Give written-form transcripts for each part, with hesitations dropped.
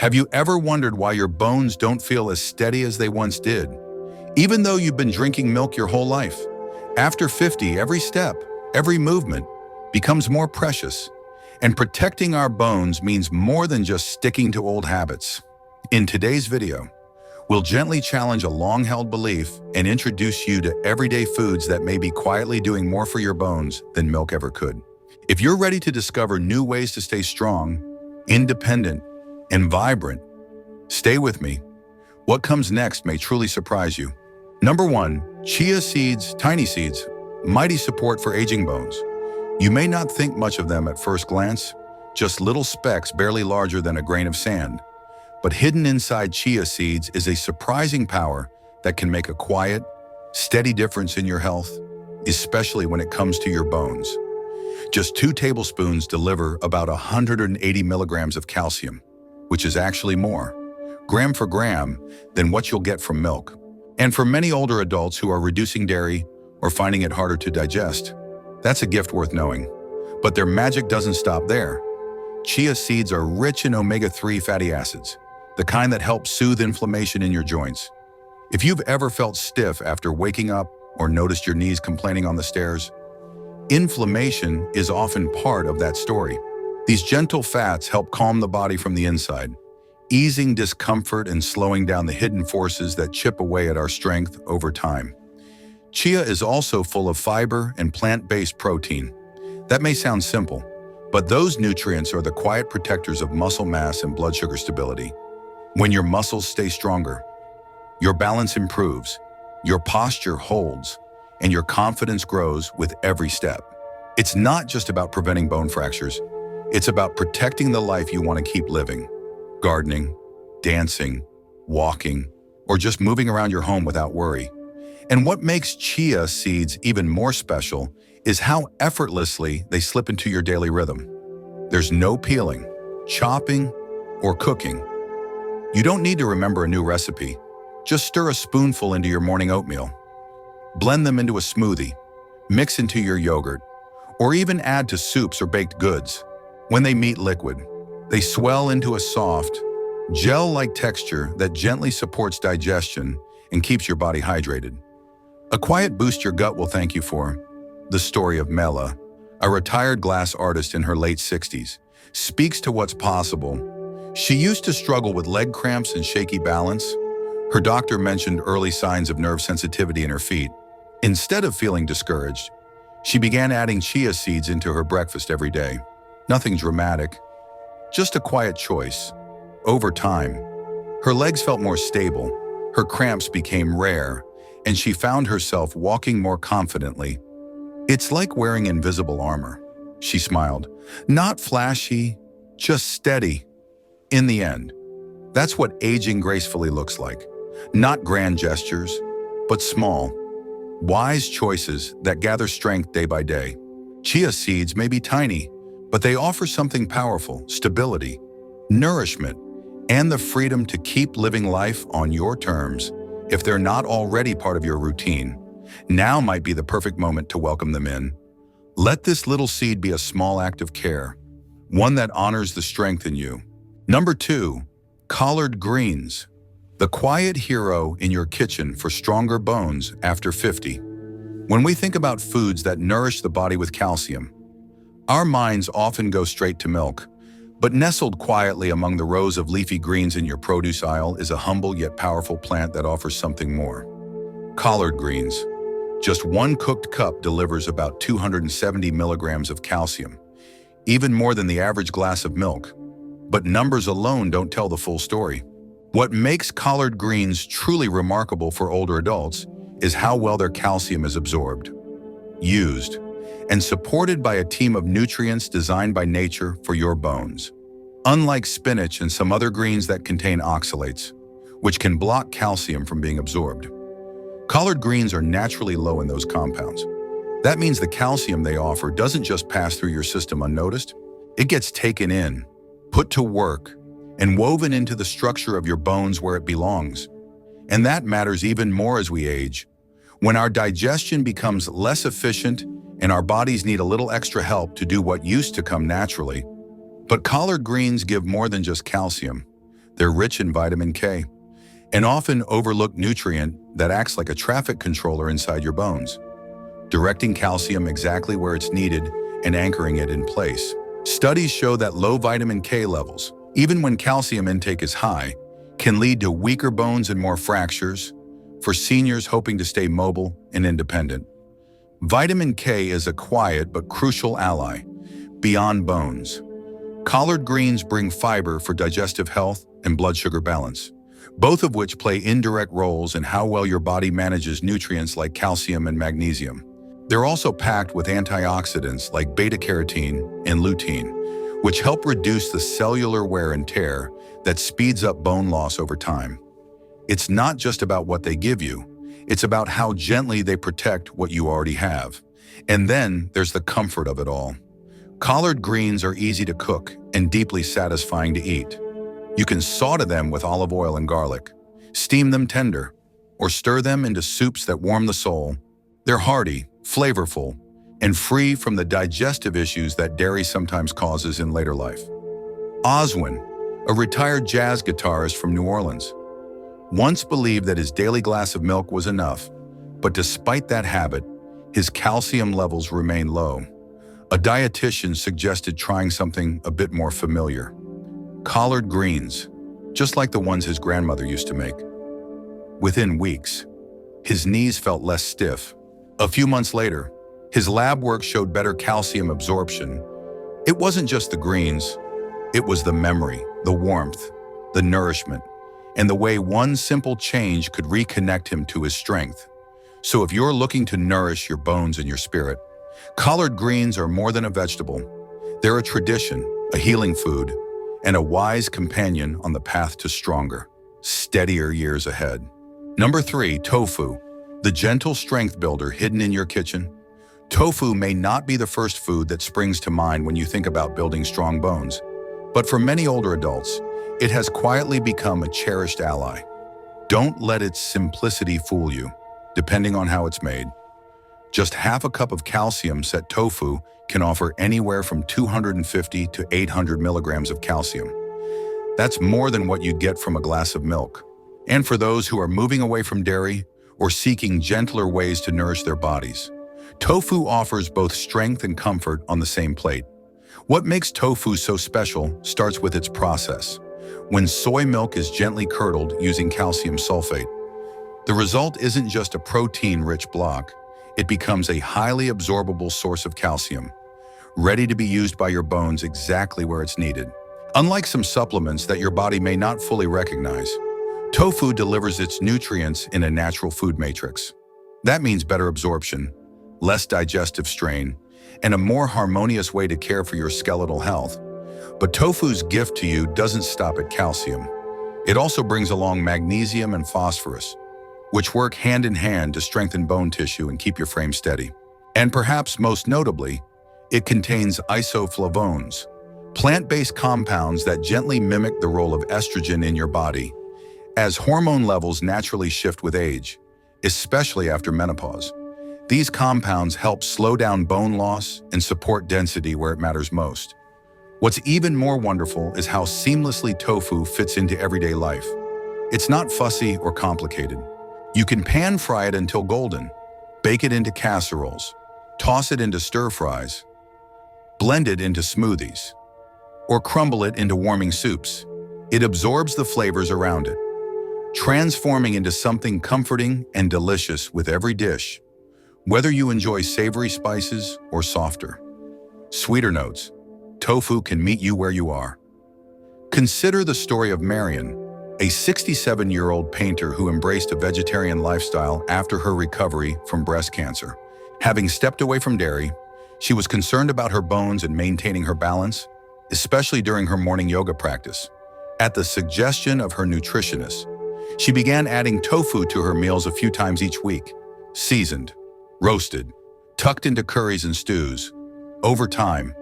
Have you ever wondered why your bones don't feel as steady as they once did, even though you've been drinking milk your whole life? After 50, every step, every movement becomes more precious, and protecting our bones means more than just sticking to old habits. In today's video, we'll gently challenge a long-held belief and introduce you to everyday foods that may be quietly doing more for your bones than milk ever could. If you're ready to discover new ways to stay strong, independent, and vibrant, stay with me. What comes next may truly surprise you. Number 1, chia seeds, tiny seeds, mighty support for aging bones. You may not think much of them at first glance, just little specks barely larger than a grain of sand. But hidden inside chia seeds is a surprising power that can make a quiet, steady difference in your health, especially when it comes to your bones. Just 2 tablespoons deliver about 180 milligrams of calcium, which is actually more, gram for gram, than what you'll get from milk. And for many older adults who are reducing dairy or finding it harder to digest, that's a gift worth knowing. But their magic doesn't stop there. Chia seeds are rich in omega-3 fatty acids, the kind that help soothe inflammation in your joints. If you've ever felt stiff after waking up or noticed your knees complaining on the stairs, inflammation is often part of that story. These gentle fats help calm the body from the inside, easing discomfort and slowing down the hidden forces that chip away at our strength over time. Chia is also full of fiber and plant-based protein. That may sound simple, but those nutrients are the quiet protectors of muscle mass and blood sugar stability. When your muscles stay stronger, your balance improves, your posture holds, and your confidence grows with every step. It's not just about preventing bone fractures. It's about protecting the life you want to keep living. Gardening, dancing, walking, or just moving around your home without worry. And what makes chia seeds even more special is how effortlessly they slip into your daily rhythm. There's no peeling, chopping, or cooking. You don't need to remember a new recipe. Just stir a spoonful into your morning oatmeal. Blend them into a smoothie, mix into your yogurt, or even add to soups or baked goods. When they meet liquid, they swell into a soft, gel-like texture that gently supports digestion and keeps your body hydrated. A quiet boost your gut will thank you for. The story of Mela, a retired glass artist in her late 60s, speaks to what's possible. She used to struggle with leg cramps and shaky balance. Her doctor mentioned early signs of nerve sensitivity in her feet. Instead of feeling discouraged, she began adding chia seeds into her breakfast every day. Nothing dramatic, just a quiet choice. Over time, her legs felt more stable, her cramps became rare, and she found herself walking more confidently. "It's like wearing invisible armor," she smiled. "Not flashy, just steady." In the end, that's what aging gracefully looks like. Not grand gestures, but small, wise choices that gather strength day by day. Chia seeds may be tiny, but they offer something powerful: stability, nourishment, and the freedom to keep living life on your terms. If they're not already part of your routine, now might be the perfect moment to welcome them in. Let this little seed be a small act of care, one that honors the strength in you. Number 2, collard greens, the quiet hero in your kitchen for stronger bones after 50. When we think about foods that nourish the body with calcium, our minds often go straight to milk. But nestled quietly among the rows of leafy greens in your produce aisle is a humble yet powerful plant that offers something more. Collard greens. Just 1 cooked cup delivers about 270 milligrams of calcium, even more than the average glass of milk. But numbers alone don't tell the full story. What makes collard greens truly remarkable for older adults is how well their calcium is absorbed, used, and supported by a team of nutrients designed by nature for your bones. Unlike spinach and some other greens that contain oxalates, which can block calcium from being absorbed, collard greens are naturally low in those compounds. That means the calcium they offer doesn't just pass through your system unnoticed. It gets taken in, put to work, and woven into the structure of your bones where it belongs. And that matters even more as we age. When our digestion becomes less efficient and our bodies need a little extra help to do what used to come naturally. But collard greens give more than just calcium. They're rich in vitamin K, an often overlooked nutrient that acts like a traffic controller inside your bones, directing calcium exactly where it's needed and anchoring it in place. Studies show that low vitamin K levels, even when calcium intake is high, can lead to weaker bones and more fractures for seniors hoping to stay mobile and independent. Vitamin K is a quiet but crucial ally beyond bones. Collard greens bring fiber for digestive health and blood sugar balance, both of which play indirect roles in how well your body manages nutrients like calcium and magnesium. They're also packed with antioxidants like beta-carotene and lutein, which help reduce the cellular wear and tear that speeds up bone loss over time. It's not just about what they give you, it's about how gently they protect what you already have. And then there's the comfort of it all. Collard greens are easy to cook and deeply satisfying to eat. You can saute them with olive oil and garlic, steam them tender, or stir them into soups that warm the soul. They're hearty, flavorful, and free from the digestive issues that dairy sometimes causes in later life. Oswin, a retired jazz guitarist from New Orleans, once believed that his daily glass of milk was enough, but despite that habit, his calcium levels remained low. A dietitian suggested trying something a bit more familiar: collard greens, just like the ones his grandmother used to make. Within weeks, his knees felt less stiff. A few months later, his lab work showed better calcium absorption. It wasn't just the greens, it was the memory, the warmth, the nourishment, and the way one simple change could reconnect him to his strength. So if you're looking to nourish your bones and your spirit, collard greens are more than a vegetable. They're a tradition, a healing food, and a wise companion on the path to stronger, steadier years ahead. Number 3, tofu, the gentle strength builder hidden in your kitchen. Tofu may not be the first food that springs to mind when you think about building strong bones, but for many older adults, it has quietly become a cherished ally. Don't let its simplicity fool you, depending on how it's made. Just half a cup of calcium-set tofu can offer anywhere from 250 to 800 milligrams of calcium. That's more than what you'd get from a glass of milk. And for those who are moving away from dairy or seeking gentler ways to nourish their bodies, tofu offers both strength and comfort on the same plate. What makes tofu so special starts with its process. When soy milk is gently curdled using calcium sulfate, the result isn't just a protein-rich block. It becomes a highly absorbable source of calcium, ready to be used by your bones exactly where it's needed. Unlike some supplements that your body may not fully recognize, tofu delivers its nutrients in a natural food matrix. That means better absorption, less digestive strain, and a more harmonious way to care for your skeletal health. But tofu's gift to you doesn't stop at calcium. It also brings along magnesium and phosphorus, which work hand in hand to strengthen bone tissue and keep your frame steady. And perhaps most notably, it contains isoflavones, plant-based compounds that gently mimic the role of estrogen in your body, as hormone levels naturally shift with age, especially after menopause. These compounds help slow down bone loss and support density where it matters most. What's even more wonderful is how seamlessly tofu fits into everyday life. It's not fussy or complicated. You can pan-fry it until golden, bake it into casseroles, toss it into stir-fries, blend it into smoothies, or crumble it into warming soups. It absorbs the flavors around it, transforming into something comforting and delicious with every dish, whether you enjoy savory spices or softer, sweeter notes. Tofu can meet you where you are. Consider the story of Marion, a 67-year-old painter who embraced a vegetarian lifestyle after her recovery from breast cancer. Having stepped away from dairy, she was concerned about her bones and maintaining her balance, especially during her morning yoga practice. At the suggestion of her nutritionist, she began adding tofu to her meals a few times each week, seasoned, roasted, tucked into curries and stews. Over time,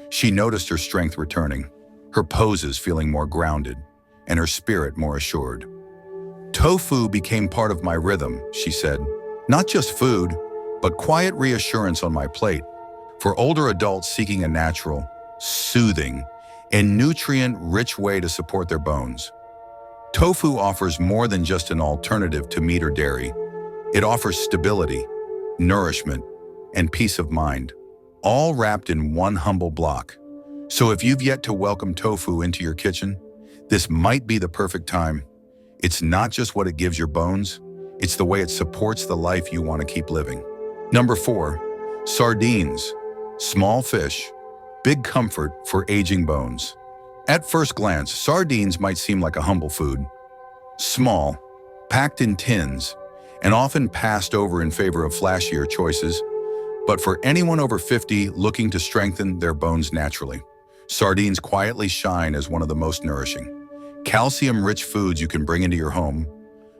she noticed her strength returning, her poses feeling more grounded, and her spirit more assured. Tofu became part of my rhythm, she said. Not just food, but quiet reassurance on my plate. For older adults seeking a natural, soothing, and nutrient-rich way to support their bones. Tofu offers more than just an alternative to meat or dairy. It offers stability, nourishment, and peace of mind, all wrapped in one humble block. So if you've yet to welcome tofu into your kitchen, this might be the perfect time. It's not just what it gives your bones, it's the way it supports the life you want to keep living. Number 4, sardines. Small fish, big comfort for aging bones. At first glance, sardines might seem like a humble food. Small, packed in tins, and often passed over in favor of flashier choices. But for anyone over 50 looking to strengthen their bones naturally, sardines quietly shine as one of the most nourishing, calcium-rich foods you can bring into your home.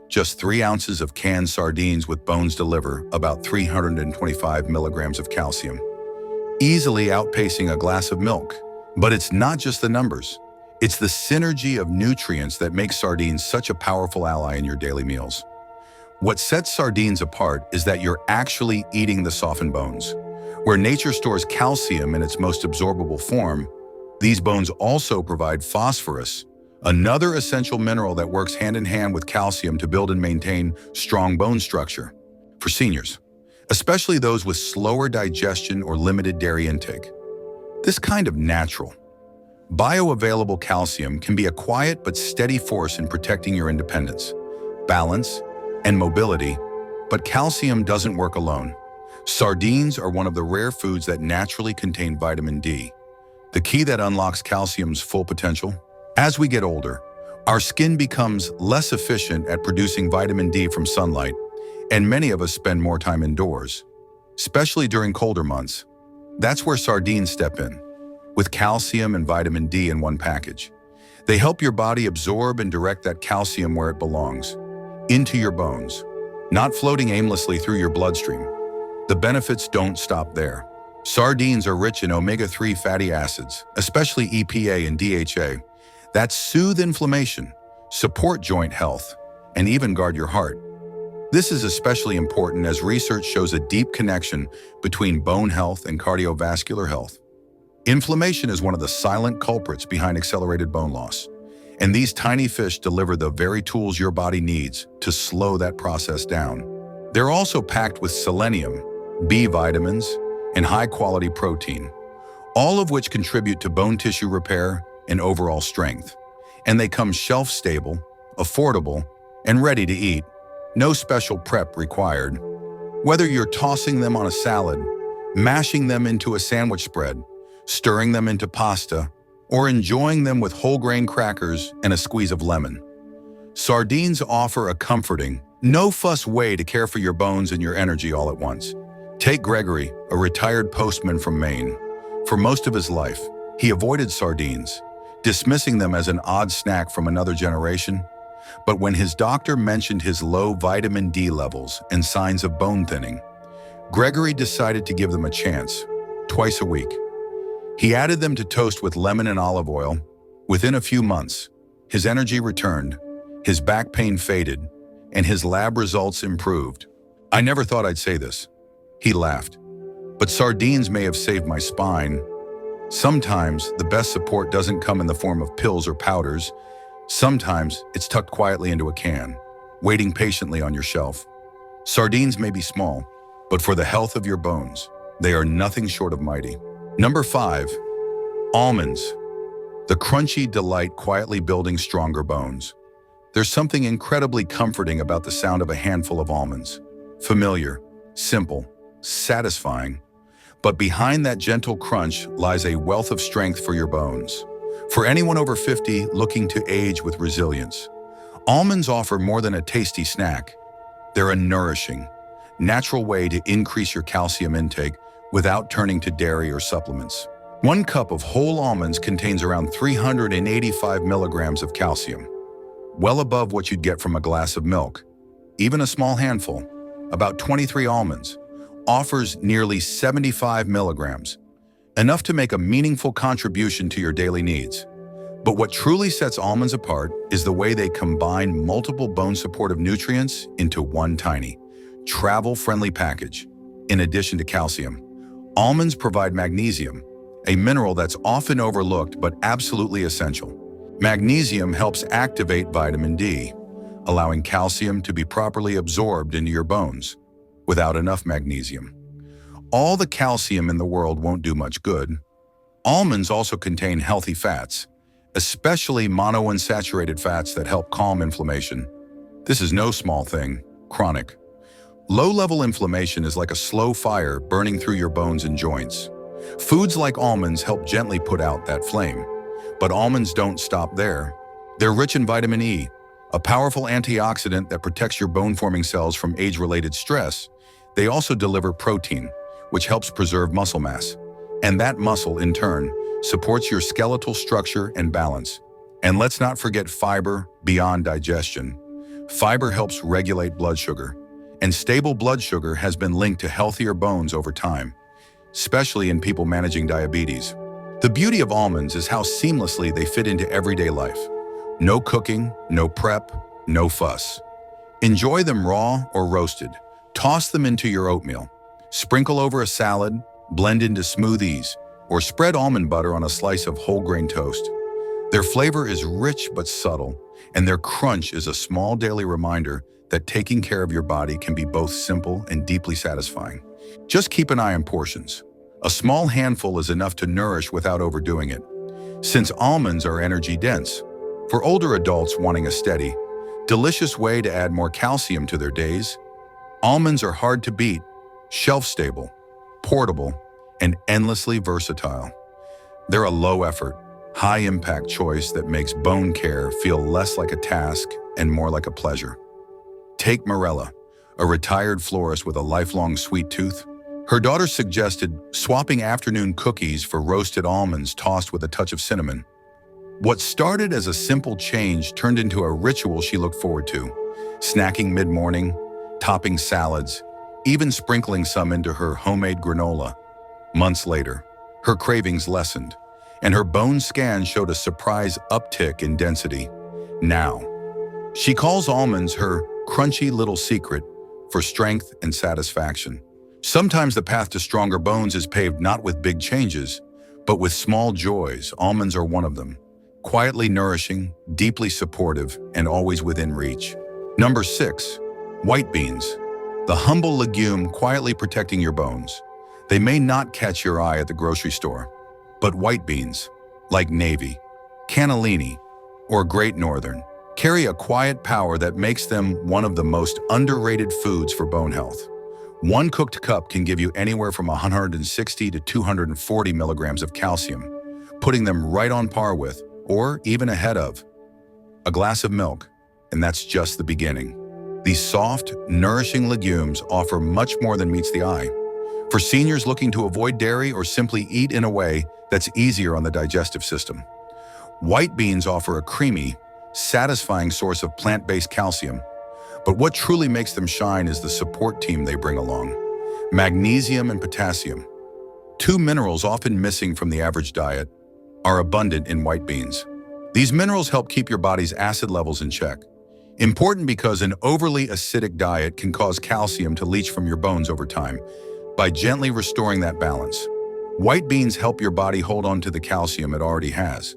Just 3 ounces of canned sardines with bones deliver about 325 milligrams of calcium, easily outpacing a glass of milk. But it's not just the numbers. It's the synergy of nutrients that makes sardines such a powerful ally in your daily meals. What sets sardines apart is that you're actually eating the softened bones. Where nature stores calcium in its most absorbable form, these bones also provide phosphorus, another essential mineral that works hand in hand with calcium to build and maintain strong bone structure. For seniors, especially those with slower digestion or limited dairy intake, this kind of natural, bioavailable calcium can be a quiet but steady force in protecting your independence, balance, and mobility. But calcium doesn't work alone. Sardines are one of the rare foods that naturally contain vitamin D, the key that unlocks calcium's full potential. As we get older, our skin becomes less efficient at producing vitamin D from sunlight, and many of us spend more time indoors, especially during colder months. That's where sardines step in, with calcium and vitamin D in one package. They help your body absorb and direct that calcium where it belongs, into your bones, not floating aimlessly through your bloodstream. The benefits don't stop there. Sardines are rich in omega-3 fatty acids, especially EPA and DHA, that soothe inflammation, support joint health, and even guard your heart. This is especially important as research shows a deep connection between bone health and cardiovascular health. Inflammation is one of the silent culprits behind accelerated bone loss, and these tiny fish deliver the very tools your body needs to slow that process down. They're also packed with selenium, B vitamins, and high-quality protein, all of which contribute to bone tissue repair and overall strength. And they come shelf-stable, affordable, and ready to eat. No special prep required. Whether you're tossing them on a salad, mashing them into a sandwich spread, stirring them into pasta, or enjoying them with whole grain crackers and a squeeze of lemon, sardines offer a comforting, no-fuss way to care for your bones and your energy all at once. Take Gregory, a retired postman from Maine. For most of his life, he avoided sardines, dismissing them as an odd snack from another generation. But when his doctor mentioned his low vitamin D levels and signs of bone thinning, Gregory decided to give them a chance, twice a week. He added them to toast with lemon and olive oil. Within a few months, his energy returned, his back pain faded, and his lab results improved. "I never thought I'd say this," he laughed, "but sardines may have saved my spine." Sometimes the best support doesn't come in the form of pills or powders. Sometimes it's tucked quietly into a can, waiting patiently on your shelf. Sardines may be small, but for the health of your bones, they are nothing short of mighty. Number 5, almonds. The crunchy delight quietly building stronger bones. There's something incredibly comforting about the sound of a handful of almonds. Familiar, simple, satisfying. But behind that gentle crunch lies a wealth of strength for your bones. For anyone over 50 looking to age with resilience, almonds offer more than a tasty snack. They're a nourishing, natural way to increase your calcium intake without turning to dairy or supplements. 1 cup of whole almonds contains around 385 milligrams of calcium, well above what you'd get from a glass of milk. Even a small handful, about 23 almonds, offers nearly 75 milligrams, enough to make a meaningful contribution to your daily needs. But what truly sets almonds apart is the way they combine multiple bone-supportive nutrients into one tiny, travel-friendly package. In addition to calcium, almonds provide magnesium, a mineral that's often overlooked but absolutely essential. Magnesium helps activate vitamin D, allowing calcium to be properly absorbed into your bones. Without enough magnesium, all the calcium in the world won't do much good. Almonds also contain healthy fats, especially monounsaturated fats that help calm inflammation. This is no small thing, chronic. Low-level inflammation is like a slow fire burning through your bones and joints. Foods like almonds help gently put out that flame. But almonds don't stop there. They're rich in vitamin E, a powerful antioxidant that protects your bone-forming cells from age-related stress. They also deliver protein, which helps preserve muscle mass. And that muscle, in turn, supports your skeletal structure and balance. And let's not forget fiber beyond digestion. Fiber helps regulate blood sugar, and stable blood sugar has been linked to healthier bones over time, especially in people managing diabetes. The beauty of almonds is how seamlessly they fit into everyday life. No cooking, no prep, no fuss. Enjoy them raw or roasted. Toss them into your oatmeal. Sprinkle over a salad, blend into smoothies, or spread almond butter on a slice of whole grain toast. Their flavor is rich but subtle, and their crunch is a small daily reminder that taking care of your body can be both simple and deeply satisfying. Just keep an eye on portions. A small handful is enough to nourish without overdoing it, since almonds are energy-dense. For older adults wanting a steady, delicious way to add more calcium to their days, almonds are hard to beat, shelf-stable, portable, and endlessly versatile. They're a low-effort, high-impact choice that makes bone care feel less like a task and more like a pleasure. Take Morella, a retired florist with a lifelong sweet tooth. Her daughter suggested swapping afternoon cookies for roasted almonds tossed with a touch of cinnamon. What started as a simple change turned into a ritual she looked forward to, snacking mid-morning, topping salads, even sprinkling some into her homemade granola. Months later, her cravings lessened, and her bone scan showed a surprise uptick in density. Now, she calls almonds her crunchy little secret for strength and satisfaction. Sometimes the path to stronger bones is paved not with big changes, but with small joys. Almonds are one of them. Quietly nourishing, deeply supportive, and always within reach. Number 6, white beans. The humble legume quietly protecting your bones. They may not catch your eye at the grocery store, but white beans, like navy, cannellini, or Great Northern, carry a quiet power that makes them one of the most underrated foods for bone health. One cooked cup can give you anywhere from 160 to 240 milligrams of calcium, putting them right on par with, or even ahead of, a glass of milk, and that's just the beginning. These soft, nourishing legumes offer much more than meets the eye. For seniors looking to avoid dairy or simply eat in a way that's easier on the digestive system, white beans offer a creamy, satisfying source of plant-based calcium. But what truly makes them shine is the support team they bring along. Magnesium and potassium, two minerals often missing from the average diet, are abundant in white beans. These minerals help keep your body's acid levels in check. Important because an overly acidic diet can cause calcium to leach from your bones over time. By gently restoring that balance, white beans help your body hold on to the calcium it already has.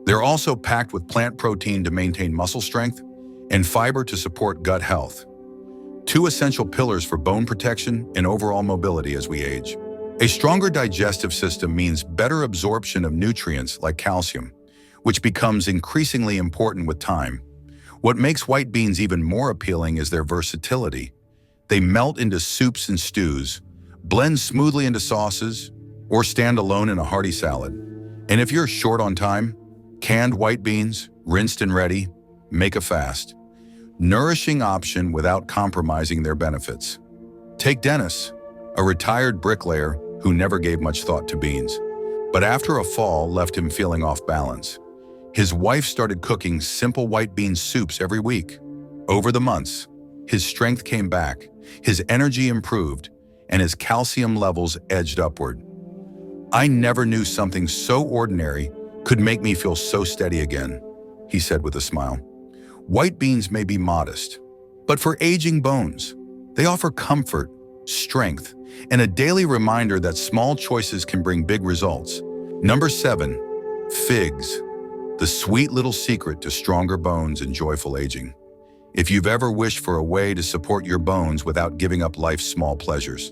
They're also packed with plant protein to maintain muscle strength and fiber to support gut health. Two essential pillars for bone protection and overall mobility as we age. A stronger digestive system means better absorption of nutrients like calcium, which becomes increasingly important with time. What makes white beans even more appealing is their versatility. They melt into soups and stews, blend smoothly into sauces, or stand alone in a hearty salad. And if you're short on time, canned white beans, rinsed and ready, make a fast. Nourishing option without compromising their benefits. Take Dennis, a retired bricklayer who never gave much thought to beans, but after a fall left him feeling off balance. His wife started cooking simple white bean soups every week. Over the months, his strength came back, his energy improved, and his calcium levels edged upward. "I never knew something so ordinary could make me feel so steady again," he said with a smile. White beans may be modest, but for aging bones, they offer comfort, strength, and a daily reminder that small choices can bring big results. Number 7, figs. the sweet little secret to stronger bones and joyful aging. If you've ever wished for a way to support your bones without giving up life's small pleasures,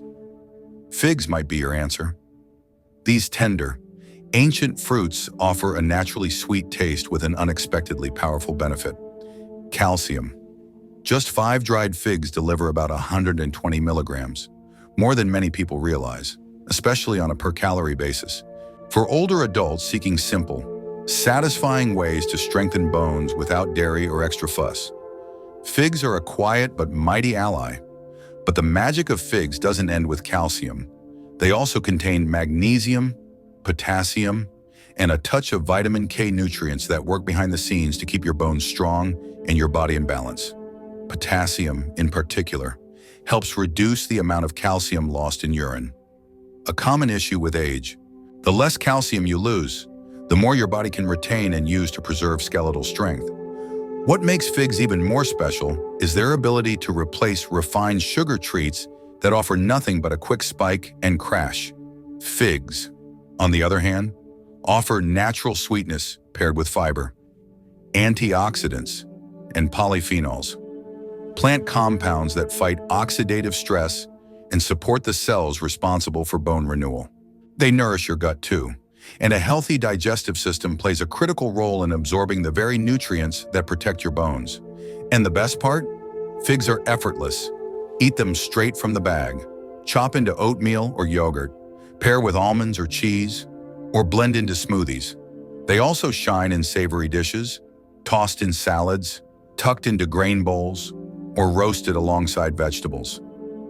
figs might be your answer. These tender, ancient fruits offer a naturally sweet taste with an unexpectedly powerful benefit: calcium. Just 5 dried figs deliver about 120 milligrams, more than many people realize, especially on a per-calorie basis. For older adults seeking simple, satisfying ways to strengthen bones without dairy or extra fuss, figs are a quiet but mighty ally. But the magic of figs doesn't end with calcium. They also contain magnesium, potassium, and a touch of vitamin K nutrients that work behind the scenes to keep your bones strong and your body in balance. Potassium, in particular, helps reduce the amount of calcium lost in urine. A common issue with age: the less calcium you lose, the more your body can retain and use to preserve skeletal strength. What makes figs even more special is their ability to replace refined sugar treats that offer nothing but a quick spike and crash. Figs, on the other hand, offer natural sweetness paired with fiber, antioxidants, and polyphenols, plant compounds that fight oxidative stress and support the cells responsible for bone renewal. They nourish your gut too, and a healthy digestive system plays a critical role in absorbing the very nutrients that protect your bones. And the best part? Figs are effortless. Eat them straight from the bag. Chop into oatmeal or yogurt, pair with almonds or cheese, or blend into smoothies. They also shine in savory dishes, tossed in salads, tucked into grain bowls, or roasted alongside vegetables.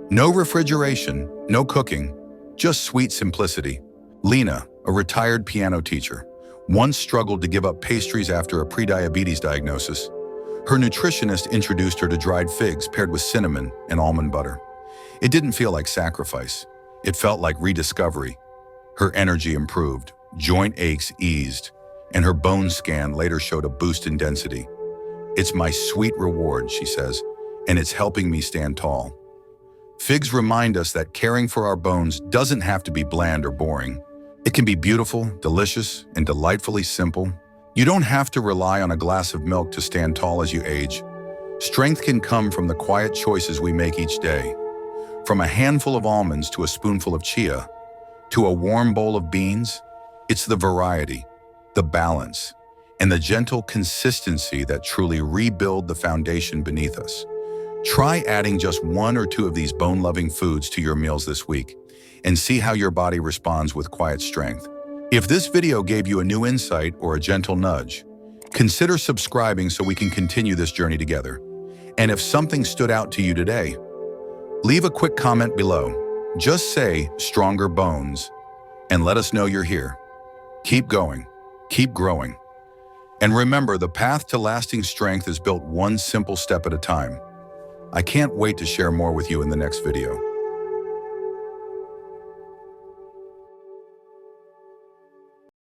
No refrigeration, no cooking, just sweet simplicity. Lena, a retired piano teacher, once struggled to give up pastries after a prediabetes diagnosis. Her nutritionist introduced her to dried figs paired with cinnamon and almond butter. It didn't feel like sacrifice. It felt like rediscovery. Her energy improved, joint aches eased, and her bone scan later showed a boost in density. "It's my sweet reward," she says, "and it's helping me stand tall." Figs remind us that caring for our bones doesn't have to be bland or boring. It can be beautiful, delicious, and delightfully simple. You don't have to rely on a glass of milk to stand tall as you age. Strength can come from the quiet choices we make each day. From a handful of almonds to a spoonful of chia, to a warm bowl of beans, it's the variety, the balance, and the gentle consistency that truly rebuild the foundation beneath us. Try adding just 1 or 2 of these bone-loving foods to your meals this week and see how your body responds with quiet strength. If this video gave you a new insight or a gentle nudge, consider subscribing so we can continue this journey together. And if something stood out to you today, leave a quick comment below. Just say "stronger bones" and let us know you're here. Keep going, keep growing. And remember, the path to lasting strength is built one simple step at a time. I can't wait to share more with you in the next video.